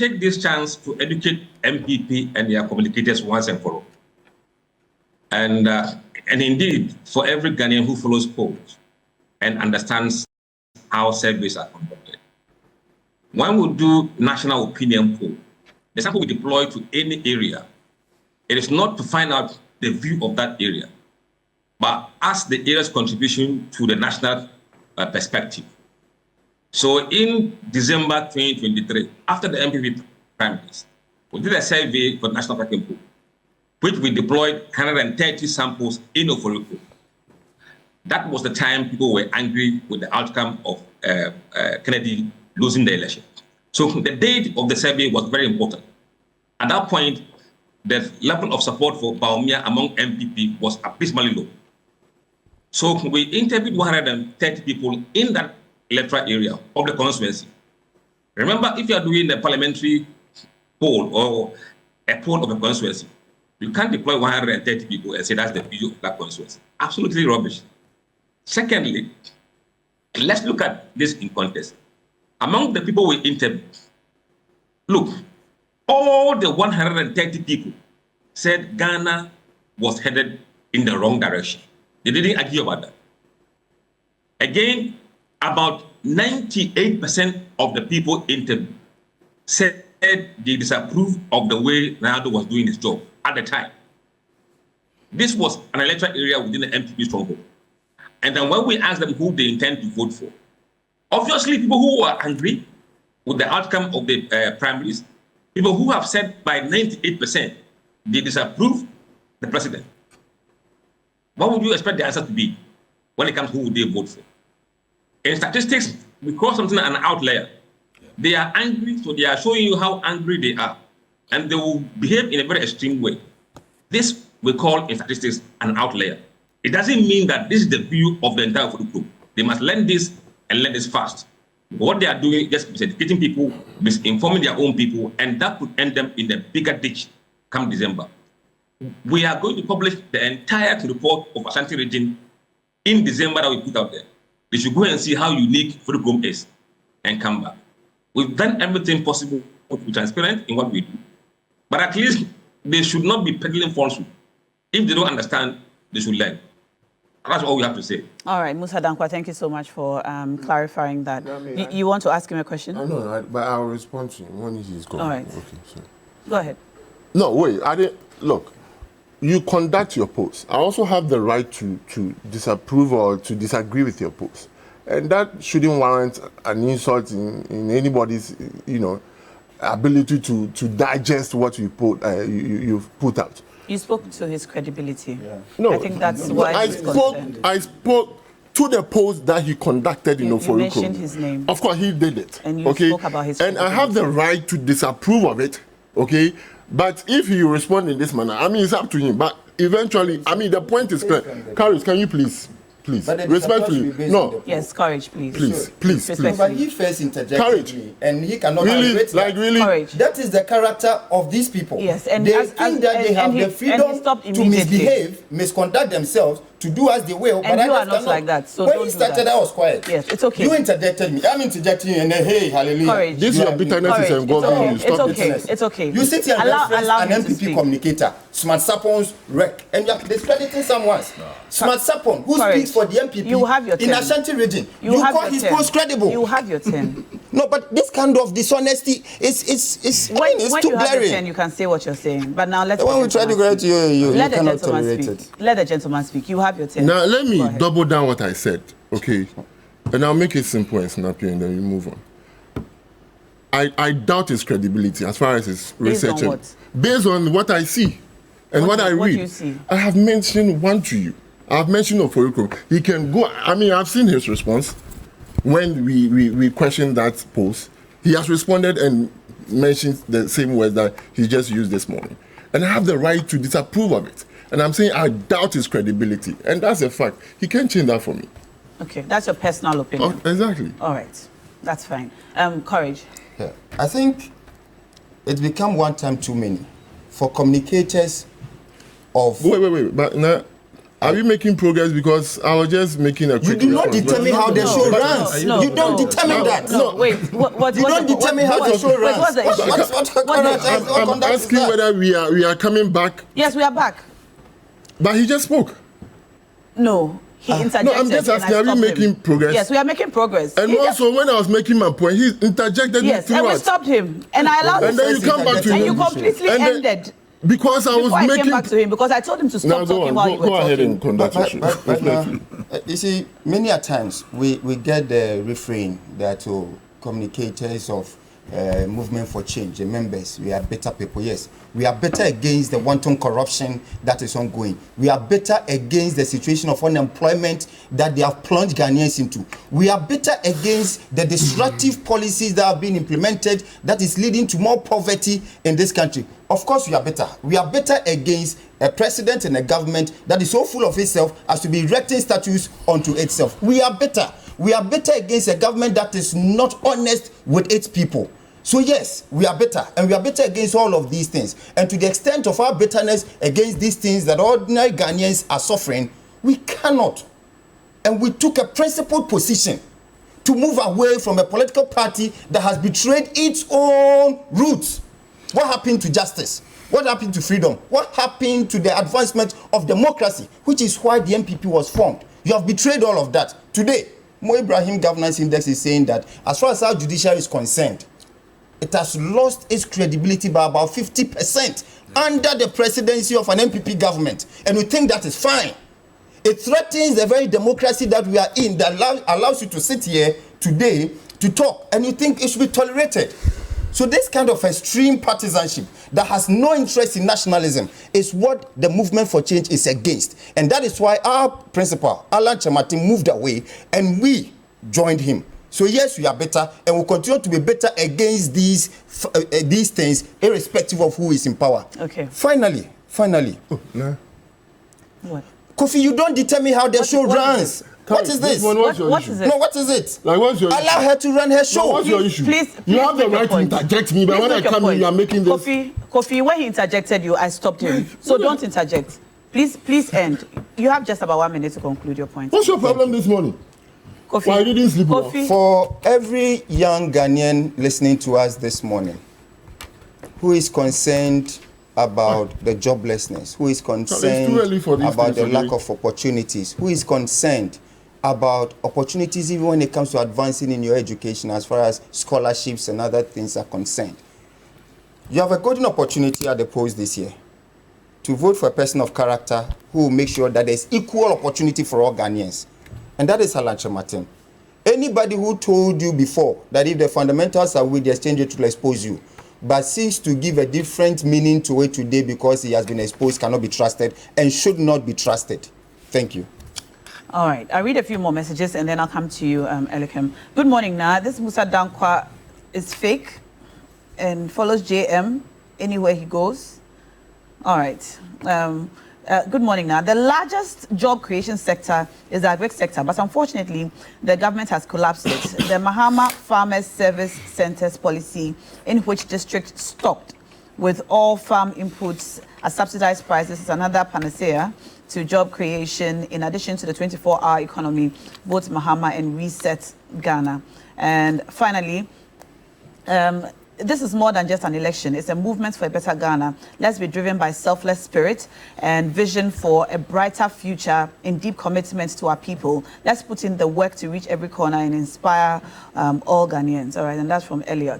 take this chance to educate MPP and their communicators once and for all. And indeed, for every Ghanaian who follows polls and understands how surveys are conducted, when we do national opinion poll, the sample we deploy to any area, it is not to find out the view of that area, but ask the area's contribution to the national perspective. So in December 2023, after the MPP primaries, we did a survey for national opinion poll, which we deployed 130 samples in Oforiko. That was the time people were angry with the outcome of Kennedy losing the election. So the date of the survey was very important. At that point, the level of support for Bawumia among MPP was abysmally low. So we interviewed 130 people in that electoral area of the constituency. Remember, if you are doing a parliamentary poll or a poll of a constituency, you can't deploy 130 people and say that's the view of that constituency. Absolutely rubbish. Secondly, let's look at this in context. Among the people we interviewed, look, all the 130 people said Ghana was headed in the wrong direction. They didn't argue about that. Again, about 98% of the people interviewed said they disapproved of the way Ronaldo was doing his job at the time. This was an electoral area within the MPP stronghold. And then when we asked them who they intend to vote for, obviously people who are angry with the outcome of the primaries, people who have said by 98% they disapprove the president. What would you expect the answer to be when it comes to who would they vote for? In statistics, we call something an outlier. They are angry, so they are showing you how angry they are. And they will behave in a very extreme way. This we call in statistics an outlier. It doesn't mean that this is the view of the entire group. They must learn this and learn this fast. What they are doing is just miseducating people, misinforming their own people, and that could end them in a bigger ditch come December. We are going to publish the entire report of Ashanti region in December that we put out there. They should go and see how unique Furugum is and come back. We've done everything possible to be transparent in what we do. But at least they should not be peddling falsehood. If they don't understand, they should learn. That's all we have to say. All right, Musah Dankwah, thank you so much for clarifying that. You want to ask him a question? No, but I'll respond to him when he's gone. All right. Okay, so. Go ahead. No, wait. Look, you conduct your post. I also have the right to disapprove or to disagree with your post. And that shouldn't warrant an insult in anybody's, ability to digest what you've put out. You spoke to his credibility. Yeah. No, I think that's why I spoke to the post that he conducted in Oforiko. You mentioned his name. Of course, he did it. And you spoke about his And I have the right to disapprove of it, okay? But if he responds in this manner, it's up to him. But eventually, the point is clear. Courage, can you please, respectfully, no. Yes, Courage, please. Please. But he first interjected me, and he cannot really? Courage. That is the character of these people. Yes, and they think that they have the freedom to misbehave, misconduct themselves, to do as they will. And but you are not like that. So when he started, I was quiet. Yes, it's okay. You interjected me. I'm interjecting you, and then, hey, hallelujah. Courage. This your bitterness is involving you. Stop it. It's okay. You sit here and reference an MPP communicator, Smart Sapon's wreck, and you are discrediting someone. Smart Sapon, who speaks for the MPP you have your in Ashanti region. You call his post credible. You have your 10. No, but this kind of dishonesty is when too you have glaring. your 10, you can say what you're saying. But now let's. When we try to correct you cannot tolerate it. Let the gentleman speak. You have your 10. Now let me double down what I said, okay? And I'll make it simple and snappy, and then we move on. I doubt his credibility as far as his research. Based on what I see and what I read. What do you see? I have mentioned one to you. I've mentioned Oforiko. He can go. I've seen his response when we questioned that post. He has responded and mentioned the same words that he just used this morning. And I have the right to disapprove of it. And I'm saying I doubt his credibility. And that's a fact. He can't change that for me. Okay, that's your personal opinion. Oh, exactly. All right, that's fine. Courage. Yeah. I think it's become one time too many for communicators of... Wait. But now, Are we making progress? Because I was just making a quick You do not response. determine how the show runs. No, You don't determine that. No, wait. What, You don't determine how the show runs. What's the issue? I'm asking whether we are coming back. Yes, we are back. But he just spoke. No, he interjected. No, I'm just asking, are we making progress? Yes, we are making progress. And also, when I was making my point, he interjected yes, me and we throughout. stopped him. And I allowed him And then you come back to and him. you completely And then- ended. Because I was Before I making... came back to him, because I told him to stop talking while you were go ahead talking. and conduct your show. But, you see, many a times we get the refrain that communicators of movement for change, the members, we are better people. Yes, we are better against the wanton corruption that is ongoing. We are better against the situation of unemployment that they have plunged Ghanaians into. We are better against the destructive policies that have been implemented that is leading to more poverty in this country. Of course, we are better. We are better against a president and a government that is so full of itself as to be erecting statues onto itself. We are better. We are better against a government that is not honest with its people. So yes, we are better, and we are better against all of these things. And to the extent of our bitterness against these things that ordinary Ghanaians are suffering, we cannot. And we took a principled position to move away from a political party that has betrayed its own roots. What happened to justice? What happened to freedom? What happened to the advancement of democracy, which is why the NPP was formed? You have betrayed all of that. Today, Mo Ibrahim Governance Index is saying that as far as our judiciary is concerned, it has lost its credibility by about 50% under the presidency of an NPP government. And we think that is fine. It threatens the very democracy that we are in, that allows you to sit here today to talk, and you think it should be tolerated. So this kind of extreme partisanship that has no interest in nationalism is what the movement for change is against. And that is why our principal, Alan Chamatin, moved away and we joined him. So yes, we are better, and we'll continue to be better against these things, irrespective of who is in power. Okay. Finally. Oh, nah. What? Kofi, you don't determine how the show runs. What is this? What is it? No, what is it? Like, what's your Allow issue? her to run her show. No, what's your issue? Please you have the make your right to point. interject me, but Please when I make your come in, point. you are making this... Kofi, when he interjected you, I stopped him. So don't interject. Please end. You have just about 1 minute to conclude your point. What's your problem this morning? Kofi, Why you didn't sleep well? Kofi, For every young Ghanaian listening to us this morning who is concerned about the joblessness, who is concerned about the lack of opportunities, who is concerned about opportunities even when it comes to advancing in your education as far as scholarships and other things are concerned, you have a golden opportunity at the polls this year to vote for a person of character who will make sure that there's equal opportunity for all Ghanaians. And that is Alan Chamatin. Anybody who told you before that if the fundamentals are with the exchange rate will expose you, but seems to give a different meaning to it today because he has been exposed, cannot be trusted and should not be trusted. Thank you. all right. I'll read a few more messages and then I'll come to you, Elikem. Good morning, Na. This Musah Dankwah is fake and follows JM anywhere he goes. All right. Good morning now. The largest job creation sector is the agri sector, but unfortunately, the government has collapsed it. The Mahama Farmers Service Centers policy, in which districts stocked with all farm inputs at subsidized prices, is another panacea to job creation, in addition to the 24-hour economy, both Mahama and Reset Ghana. And finally, this is more than just an election. It's a movement for a better Ghana. Let's be driven by selfless spirit and vision for a brighter future in deep commitment to our people. Let's put in the work to reach every corner and inspire all Ghanaians. All right, and that's from Elliot.